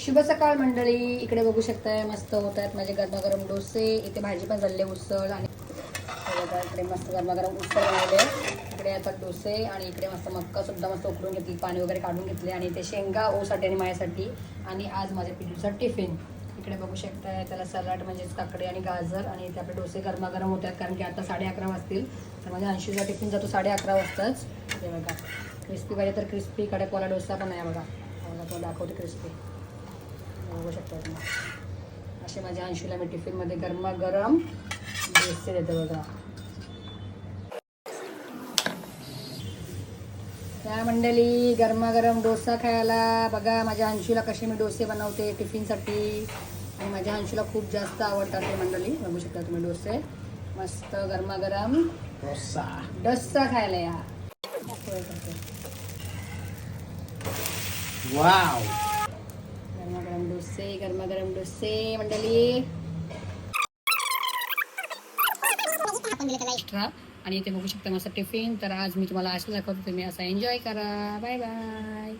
शुभ सकाळ मंडळी. इकडे बघू शकताय मस्त होत आहेत माझे गरमागरम डोसे. इथे भाजी पण झाले उसळ आणि इकडे मस्त गरमागरम उसळ बनवले. इकडे आता डोसे आणि इकडे मस्त मक्का सुद्धा मस्त उकडून घेतली, पाणी वगैरे काढून घेतले आणि इथे शेंगा ओसाठी आणि माझ्यासाठी आणि आज माझ्या पिल्लूचा टिफिन. इकडे बघू शकताय त्याला सलाड म्हणजेच काकडी आणि गाजर आणि इथे आपले डोसे गरमागरम होत आहेत कारण की आता 11:30 वाजतील. तर माझ्या अंशूचा टिफिन जातो 11:30 वाजताच. हे बघा क्रिस्पी पाहिजे तर क्रिस्पी, कडकवाला डोसा पण आहे बघा. तुम्हाला दाखवते क्रिस्पी, बघू शकता तुम्ही. असे माझ्या अंशूला मी टिफिनमध्ये गरमागरम डोसे देते बघा. त्या मंडळी गरमागरम डोसा खायला बघा माझ्या अंशूला कसे मी डोसे बनवते टिफिनसाठी आणि माझ्या अंशूला खूप जास्त आवडतात ते मंडळी. बघू शकता तुम्ही डोसे मस्त गरमागरम डोसा डोसा खायला या. वाव, गरमागरम डोसे मंडळी. आणि इथे बघू शकता मस्त टिफिन. तर आज मी तुम्हाला असं दाखवतो, तुम्ही असं एन्जॉय करा. Bye bye.